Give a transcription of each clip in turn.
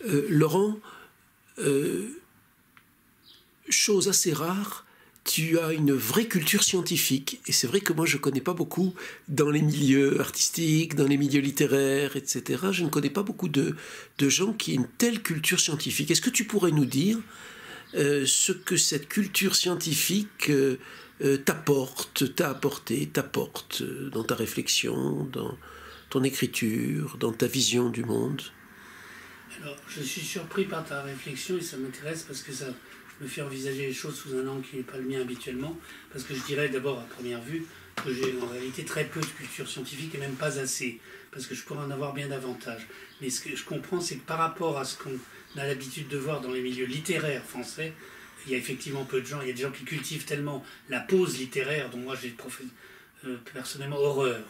Laurent, chose assez rare, tu as une vraie culture scientifique. Et c'est vrai que moi, je ne connais pas beaucoup dans les milieux artistiques, dans les milieux littéraires, etc. Je ne connais pas beaucoup de gens qui ont une telle culture scientifique. Est-ce que tu pourrais nous dire ce que cette culture scientifique t'apporte dans ta réflexion, dans ton écriture, dans ta vision du monde? Alors, je suis surpris par ta réflexion et ça m'intéresse parce que ça me fait envisager les choses sous un angle qui n'est pas le mien habituellement. Parce que je dirais d'abord, à première vue, que j'ai en réalité très peu de culture scientifique et même pas assez. Parce que je pourrais en avoir bien davantage. Mais ce que je comprends, c'est que par rapport à ce qu'on a l'habitude de voir dans les milieux littéraires français, il y a effectivement peu de gens. Il y a des gens qui cultivent tellement la pose littéraire, dont moi j'ai personnellement horreur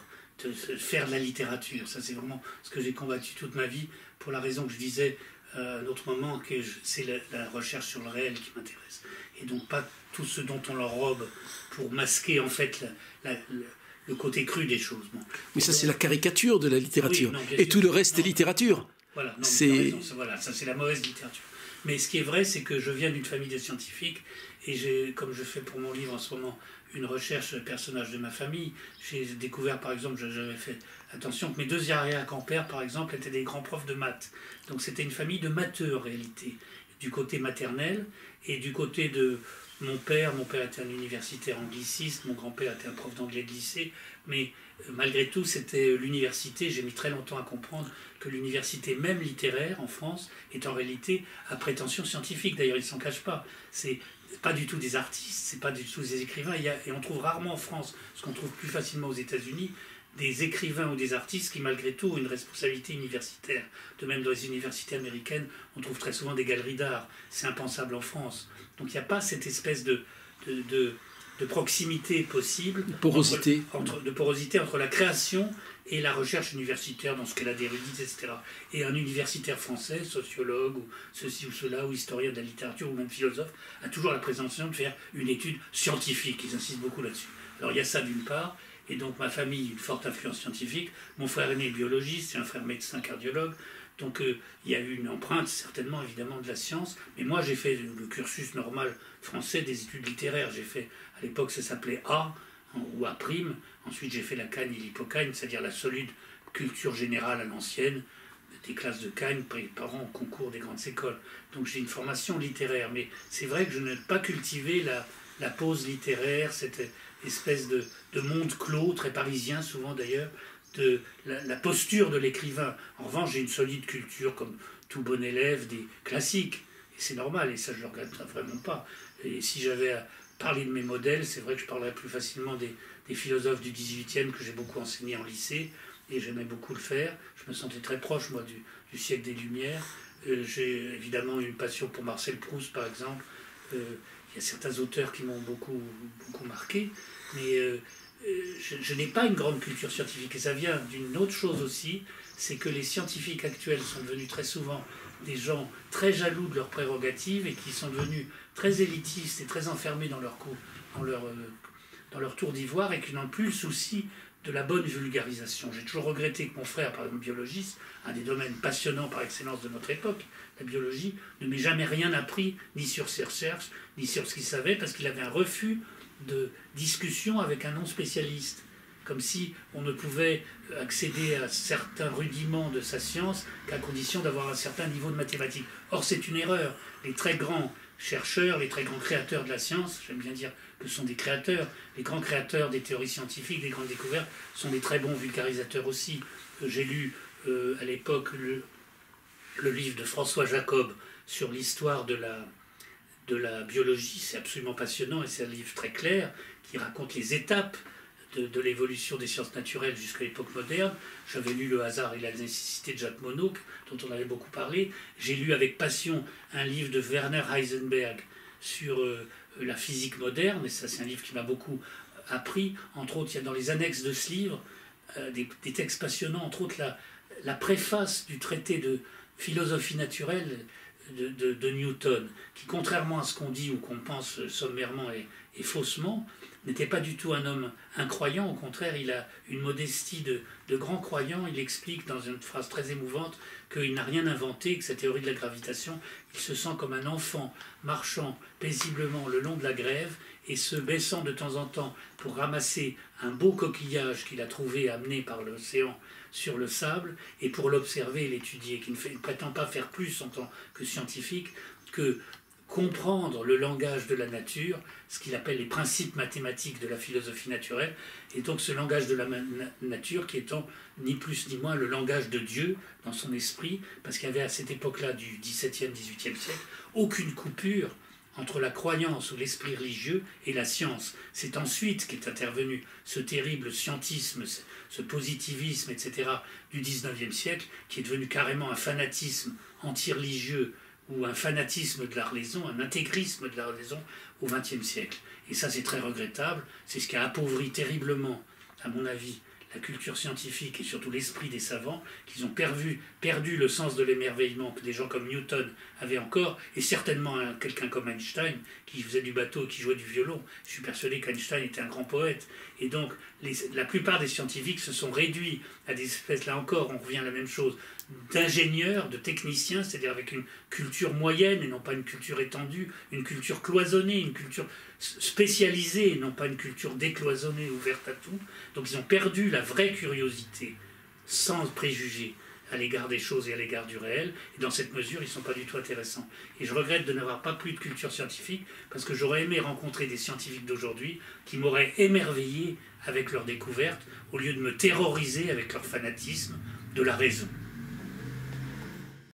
de faire de la littérature. Ça, c'est vraiment ce que j'ai combattu toute ma vie, pour la raison que je disais à l'autre moment, que c'est la recherche sur le réel qui m'intéresse. Et donc pas tout ce dont on l'enrobe pour masquer en fait le côté cru des choses. Bon. Mais ça, c'est la caricature de la littérature. Oui, non, et tout le reste est littérature. Voilà, non, c'est... Voilà, ça c'est la mauvaise littérature. Mais ce qui est vrai, c'est que je viens d'une famille de scientifiques, et comme je fais pour mon livre en ce moment une recherche sur les personnages de ma famille, j'ai découvert, par exemple, j'avais fait attention que mes deux arrière-grands-pères, par exemple, étaient des grands profs de maths. Donc c'était une famille de matheux, en réalité, du côté maternel, et du côté de mon père était un universitaire angliciste, mon grand-père était un prof d'anglais de lycée, mais malgré tout, c'était l'université. J'ai mis très longtemps à comprendre que l'université, même littéraire en France, est en réalité à prétention scientifique. D'ailleurs, ils ne s'en cachent pas. C'est pas du tout des artistes, c'est pas du tout des écrivains. Et on trouve rarement en France, ce qu'on trouve plus facilement aux États-Unis, des écrivains ou des artistes qui, malgré tout, ont une responsabilité universitaire. De même, dans les universités américaines, on trouve très souvent des galeries d'art. C'est impensable en France. Donc il n'y a pas cette espèce de proximité possible, de porosité entre la création et la recherche universitaire, dans ce qu'elle a d'érudite, etc. Et un universitaire français, sociologue, ou ceci ou cela, ou historien de la littérature, ou même philosophe, a toujours la prétention de faire une étude scientifique. Ils insistent beaucoup là-dessus. Alors il y a ça d'une part, et donc ma famille, une forte influence scientifique. Mon frère aîné est biologiste, c'est un frère médecin cardiologue. Donc il y a eu une empreinte, certainement, évidemment, de la science. Mais moi, j'ai fait le cursus normal français des études littéraires. J'ai fait, à l'époque, ça s'appelait A, ou A'. Ensuite, j'ai fait la Cagne et l'Hippocagne, c'est-à-dire la solide culture générale à l'ancienne, des classes de Cagne préparant au concours des grandes écoles. Donc j'ai une formation littéraire. Mais c'est vrai que je n'ai pas cultivé la pose littéraire, cette espèce de monde clos, très parisien souvent d'ailleurs, de la posture de l'écrivain. En revanche, j'ai une solide culture, comme tout bon élève, des classiques. Et c'est normal, et ça je ne le regrette vraiment pas. Et si j'avais à parler de mes modèles, c'est vrai que je parlerais plus facilement des philosophes du XVIIIe que j'ai beaucoup enseigné en lycée, et j'aimais beaucoup le faire. Je me sentais très proche, moi, du siècle des Lumières. J'ai évidemment une passion pour Marcel Proust, par exemple. Il y a certains auteurs qui m'ont beaucoup, beaucoup marqué, mais je n'ai pas une grande culture scientifique. Et ça vient d'une autre chose aussi, c'est que les scientifiques actuels sont devenus très souvent des gens très jaloux de leurs prérogatives et qui sont devenus très élitistes et très enfermés dans leur tour d'ivoire et qui n'ont plus le souci de la bonne vulgarisation. J'ai toujours regretté que mon frère, par exemple biologiste, un des domaines passionnants par excellence de notre époque, la biologie, ne m'ait jamais rien appris, ni sur ses recherches, ni sur ce qu'il savait, parce qu'il avait un refus de discussion avec un non-spécialiste. Comme si on ne pouvait accéder à certains rudiments de sa science qu'à condition d'avoir un certain niveau de mathématiques. Or, c'est une erreur. Les très grands chercheurs, les très grands créateurs de la science, j'aime bien dire que ce sont des créateurs, les grands créateurs des théories scientifiques, des grandes découvertes, sont des très bons vulgarisateurs aussi. J'ai lu à l'époque le livre de François Jacob sur l'histoire de la biologie. C'est absolument passionnant et c'est un livre très clair qui raconte les étapes de l'évolution des sciences naturelles jusqu'à l'époque moderne. J'avais lu Le hasard et la nécessité de Jacques Monod, dont on avait beaucoup parlé. J'ai lu avec passion un livre de Werner Heisenberg sur la physique moderne, et ça c'est un livre qui m'a beaucoup appris. Entre autres, il y a dans les annexes de ce livre des textes passionnants, entre autres la préface du traité de philosophie naturelle de Newton, qui, contrairement à ce qu'on dit ou qu'on pense sommairement et faussement, n'était pas du tout un homme incroyant, au contraire, il a une modestie de grand croyant. Il explique dans une phrase très émouvante qu'il n'a rien inventé, que sa théorie de la gravitation, il se sent comme un enfant marchant paisiblement le long de la grève et se baissant de temps en temps pour ramasser un beau coquillage qu'il a trouvé amené par l'océan sur le sable et pour l'observer et l'étudier, qui ne prétend pas faire plus en tant que scientifique que comprendre le langage de la nature, ce qu'il appelle les principes mathématiques de la philosophie naturelle, et donc ce langage de la nature qui étant ni plus ni moins le langage de Dieu dans son esprit, parce qu'il y avait à cette époque-là du XVIIe, XVIIIe siècle, aucune coupure entre la croyance ou l'esprit religieux et la science. C'est ensuite qu'est intervenu ce terrible scientisme, ce positivisme, etc., du XIXe siècle, qui est devenu carrément un fanatisme anti-religieux, ou un fanatisme de la raison, un intégrisme de la raison au XXe siècle. Et ça, c'est très regrettable. C'est ce qui a appauvri terriblement, à mon avis, la culture scientifique et surtout l'esprit des savants, qu'ils ont perdu le sens de l'émerveillement que des gens comme Newton avaient encore, et certainement quelqu'un comme Einstein, qui faisait du bateau et qui jouait du violon. Je suis persuadé qu'Einstein était un grand poète. Et donc, la plupart des scientifiques se sont réduits à des espèces, là encore, on revient à la même chose, d'ingénieurs, de techniciens, c'est-à-dire avec une culture moyenne et non pas une culture étendue, une culture cloisonnée, une culture spécialisée et non pas une culture décloisonnée, ouverte à tout. Donc ils ont perdu la vraie curiosité, sans préjugés, à l'égard des choses et à l'égard du réel, et dans cette mesure, ils ne sont pas du tout intéressants. Et je regrette de n'avoir pas plus de culture scientifique, parce que j'aurais aimé rencontrer des scientifiques d'aujourd'hui qui m'auraient émerveillé avec leurs découvertes, au lieu de me terroriser avec leur fanatisme de la raison.